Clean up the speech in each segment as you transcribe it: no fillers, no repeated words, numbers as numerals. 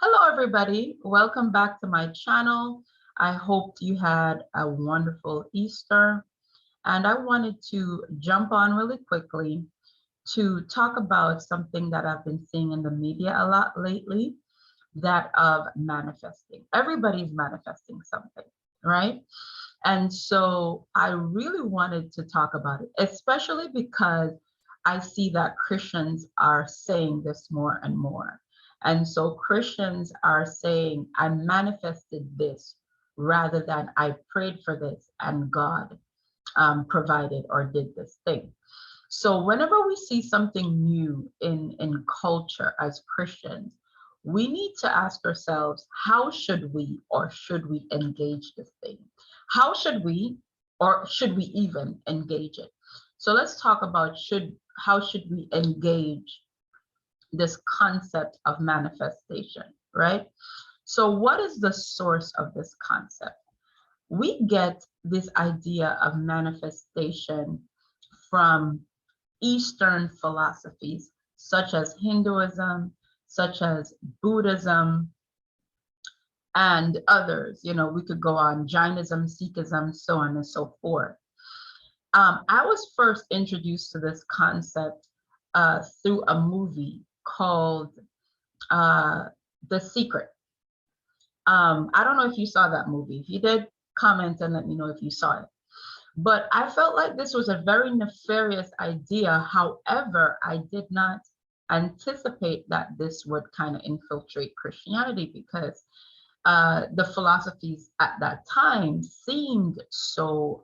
Hello, everybody. Welcome back to my channel. I hope you had a wonderful Easter. And I wanted to jump on really quickly to talk about something that I've been seeing in the media a lot lately, that of manifesting. Everybody's manifesting something, right? And so I really wanted to talk about it, especially because I see that Christians are saying this more and more. And so Christians are saying, I manifested this rather than I prayed for this and God provided or did this thing. So whenever we see something new in culture as Christians, we need to ask ourselves, how should we or should we engage this thing? How should we or should we even engage it? So let's talk about how should we engage this concept of manifestation, right? So what is the source of this concept? We get this idea of manifestation from Eastern philosophies, such as Hinduism, such as Buddhism, and others. We could go on Jainism, Sikhism, so on and so forth. I was first introduced to this concept through a movie called The Secret. I don't know if you saw that movie. If you did, comment and let me know if you saw it. But I felt like this was a very nefarious idea. However, I did not anticipate that this would kind of infiltrate Christianity, because the philosophies at that time seemed so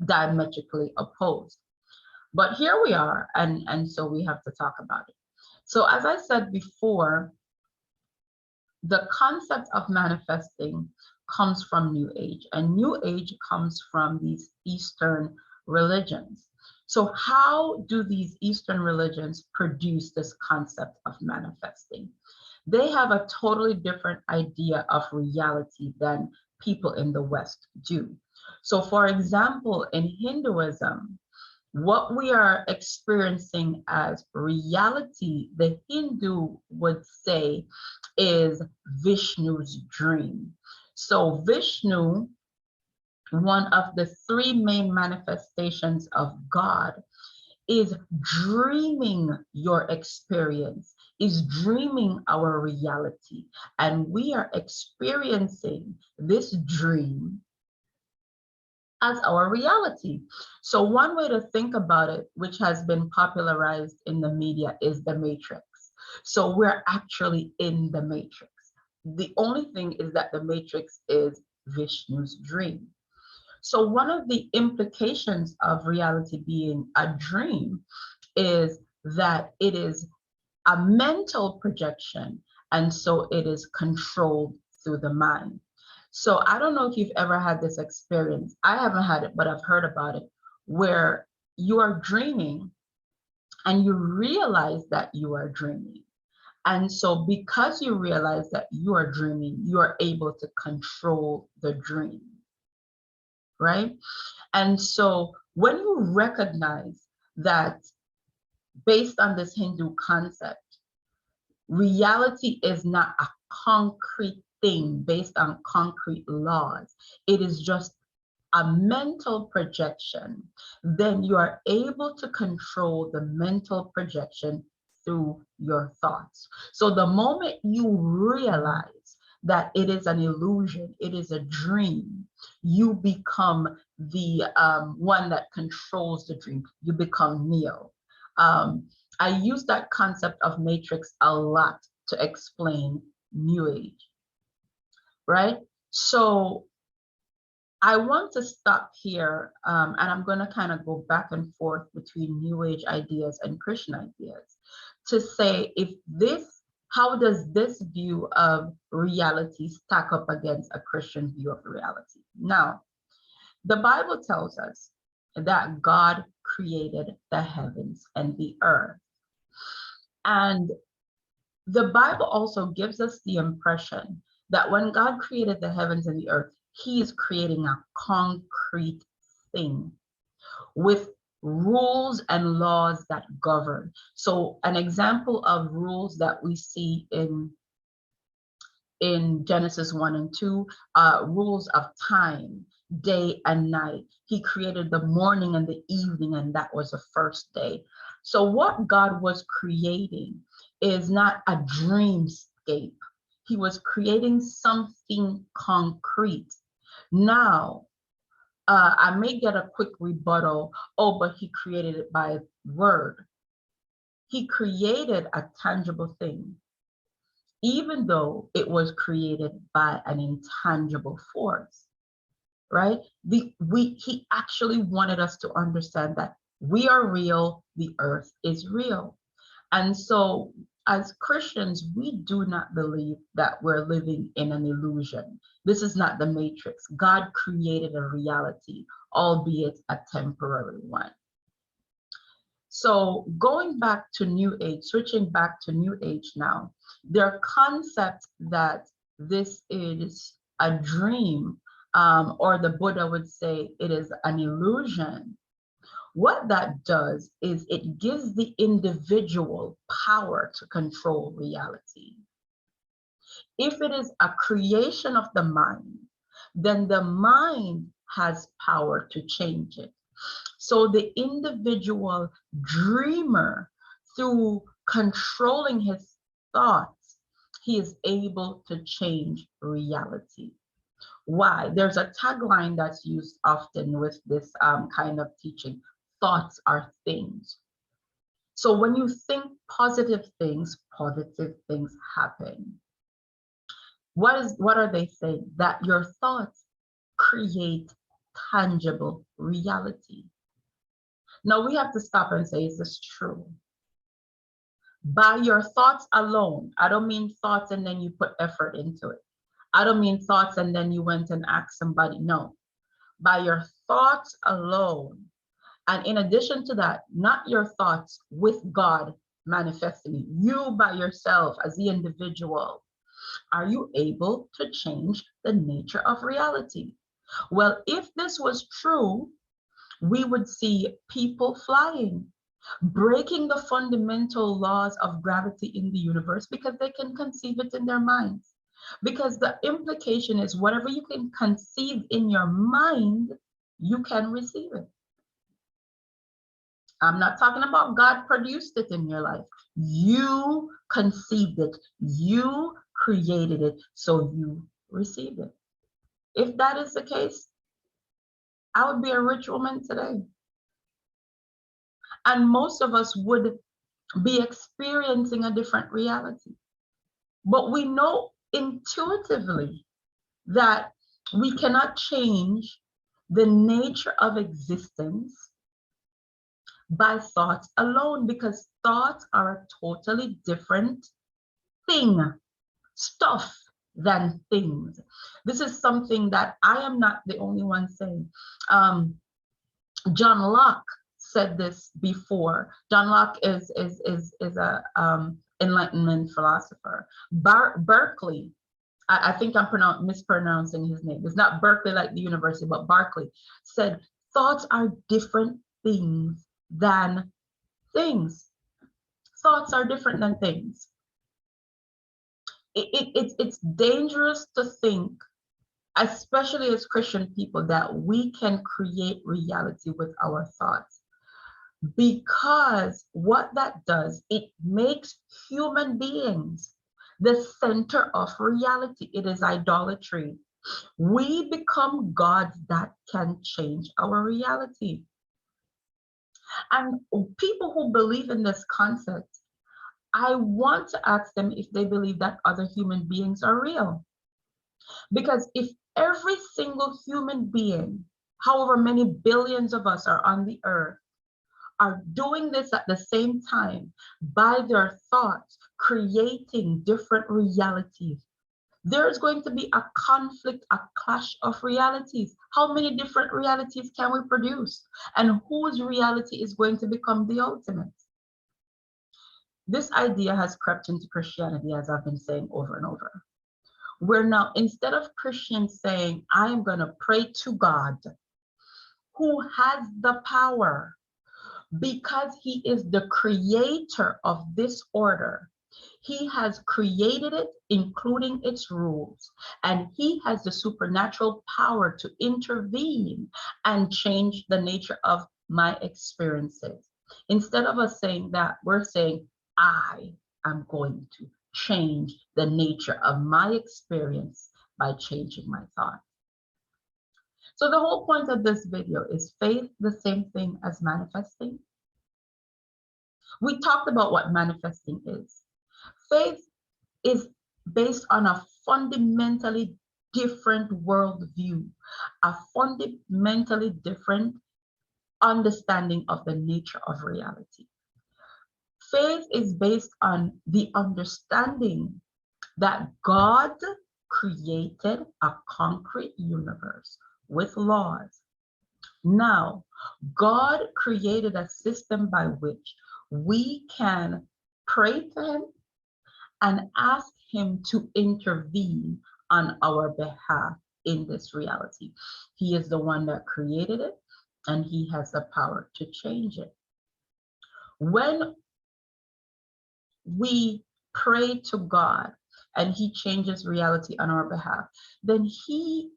diametrically opposed. But here we are, and so we have to talk about it. So as I said before, the concept of manifesting comes from New Age, and New Age comes from these Eastern religions. So how do these Eastern religions produce this concept of manifesting? They have a totally different idea of reality than people in the West do. So for example, in Hinduism, what we are experiencing as reality, the Hindu would say, is Vishnu's dream. So Vishnu, one of the three main manifestations of God, is dreaming your experience, is dreaming our reality. And we are experiencing this dream as our reality. So one way to think about it, which has been popularized in the media, is the matrix. So we're actually in the matrix. The only thing is that the matrix is Vishnu's dream. So one of the implications of reality being a dream is that it is a mental projection, and so it is controlled through the mind. So I don't know if you've ever had this experience. I haven't had it, but I've heard about it, where you are dreaming and you realize that you are dreaming. And so because you realize that you are dreaming, you are able to control the dream, right? And so when you recognize that, based on this Hindu concept, reality is not a concrete thing based on concrete laws, it is just a mental projection, then you are able to control the mental projection through your thoughts. So the moment you realize that it is an illusion, it is a dream, you become the one that controls the dream. You become Neo. I use that concept of matrix a lot to explain New Age, right? So I want to stop here, and I'm going to kind of go back and forth between New Age ideas and Christian ideas to say, how does this view of reality stack up against a Christian view of reality? Now, the Bible tells us that God created the heavens and the earth. And the Bible also gives us the impression that when God created the heavens and the earth, he is creating a concrete thing with rules and laws that govern. So an example of rules that we see in in Genesis 1 and 2, rules of time, day and night. He created the morning and the evening, and that was the first day. So what God was creating is not a dreamscape. He was creating something concrete. Now, I may get a quick rebuttal, oh, but he created it by word. He created a tangible thing, even though it was created by an intangible force, right? He actually wanted us to understand that we are real, the earth is real. And so as Christians, we do not believe that we're living in an illusion. This is not the matrix. God created a reality, albeit a temporary one. So going back to New Age, switching back to New Age now, their concept that this is a dream, or the Buddha would say it is an illusion. What that does is it gives the individual power to control reality. If it is a creation of the mind, then the mind has power to change it. So the individual dreamer, through controlling his thoughts, he is able to change reality. Why? There's a tagline that's used often with this kind of teaching: thoughts are things. So when you think positive things happen. What are they saying? That your thoughts create tangible reality. Now we have to stop and say, is this true? By your thoughts alone, I don't mean thoughts and then you put effort into it. I don't mean thoughts and then you went and asked somebody. No, by your thoughts alone. And in addition to that, not your thoughts with God manifesting, you by yourself as the individual, are you able to change the nature of reality? Well, if this was true, we would see people flying, breaking the fundamental laws of gravity in the universe because they can conceive it in their minds. Because the implication is whatever you can conceive in your mind, you can receive it. I'm not talking about God produced it in your life. You conceived it. You created it, so you received it. If that is the case, I would be a rich woman today. And most of us would be experiencing a different reality. But we know intuitively that we cannot change the nature of existence by thoughts alone, because thoughts are a totally different thing, stuff, than things. This is something that I am not the only one saying. John Locke said this before. John Locke is a Enlightenment philosopher. Berkeley, I think I'm mispronouncing his name. It's not Berkeley like the university, but Berkeley said thoughts are different things than things. Thoughts are different than things. It's dangerous to think, especially as Christian people, that we can create reality with our thoughts. Because what that does, it makes human beings the center of reality. It is idolatry. We become gods that can change our reality. And people who believe in this concept, I want to ask them if they believe that other human beings are real. Because if every single human being, however many billions of us are on the earth, are doing this at the same time by their thoughts, creating different realities, there's going to be a conflict, a clash of realities. How many different realities can we produce? And whose reality is going to become the ultimate? This idea has crept into Christianity, as I've been saying over and over. Where now, instead of Christians saying, I am going to pray to God, who has the power, because he is the creator of this order, He has created it, including its rules, and he has the supernatural power to intervene and change the nature of my experiences. Instead of us saying that, we're saying, I am going to change the nature of my experience by changing my thoughts. So the whole point of this video is faith the same thing as manifesting? We talked about what manifesting is. Faith is based on a fundamentally different worldview, a fundamentally different understanding of the nature of reality. Faith is based on the understanding that God created a concrete universe with laws. Now, God created a system by which we can pray to him and ask him to intervene on our behalf in this reality. He is the one that created it, and he has the power to change it. When we pray to God and he changes reality on our behalf, then he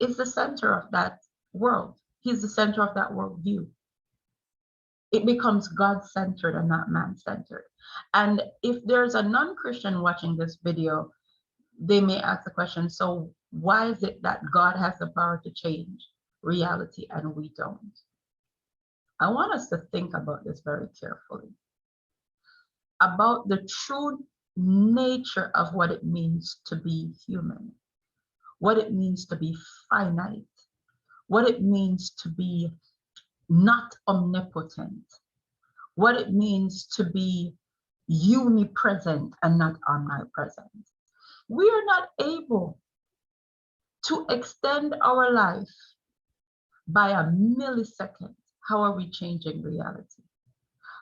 is the center of that world. He's the center of that worldview. It becomes God-centered and not man-centered. And if there's a non-Christian watching this video, they may ask the question, so why is it that God has the power to change reality and we don't? I want us to think about this very carefully, about the true nature of what it means to be human, what it means to be finite, what it means to be not omnipotent, what it means to be omnipresent and not omnipresent. We are not able to extend our life by a millisecond. How are we changing reality?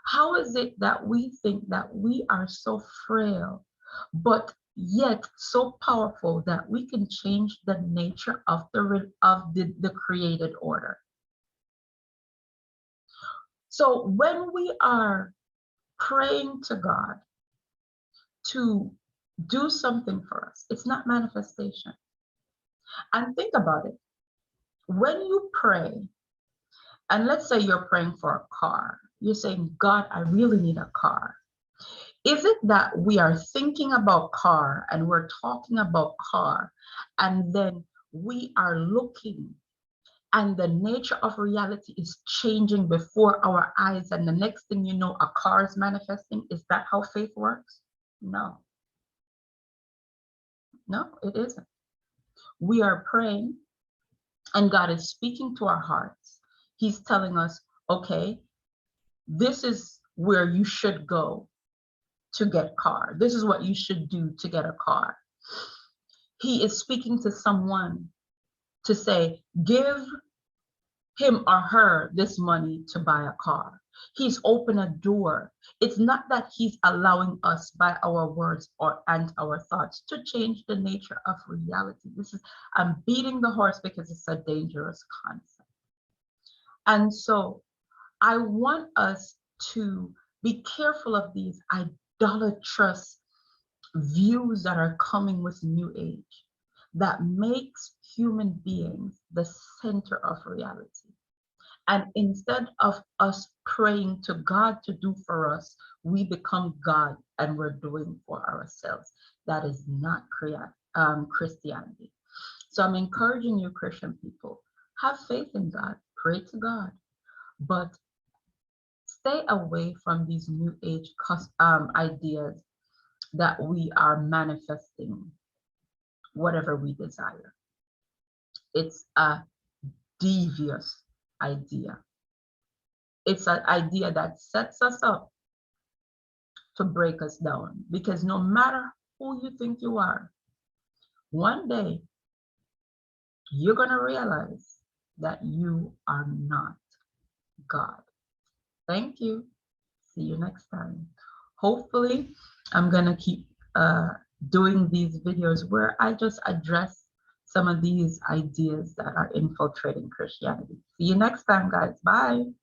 How is it that we think that we are so frail, but yet so powerful that we can change the nature of the created order? So when we are praying to God to do something for us, it's not manifestation. And think about it. When you pray, and let's say you're praying for a car, you're saying, God, I really need a car. Is it that we are thinking about car and we're talking about car, and then we are looking and the nature of reality is changing before our eyes, and the next thing you know, a car is manifesting? Is that how faith works? No. No, it isn't. We are praying and God is speaking to our hearts. He's telling us, okay, this is where you should go to get a car. This is what you should do to get a car. He is speaking to someone to say, give him or her this money to buy a car. He's opened a door. It's not that he's allowing us by our words and our thoughts to change the nature of reality. I'm beating the horse because it's a dangerous concept. And so I want us to be careful of these idolatrous views that are coming with New Age that makes human beings the center of reality. And instead of us praying to God to do for us, we become God and we're doing for ourselves. That is not Christianity. So I'm encouraging you, Christian people, have faith in God, pray to God, but stay away from these New Age ideas that we are manifesting whatever we desire. It's a devious idea. It's an idea that sets us up to break us down, because no matter who you think you are, one day you're going to realize that you are not God. Thank you. See you next time. Hopefully, I'm going to keep doing these videos where I just address some of these ideas that are infiltrating Christianity. See you next time, guys. Bye.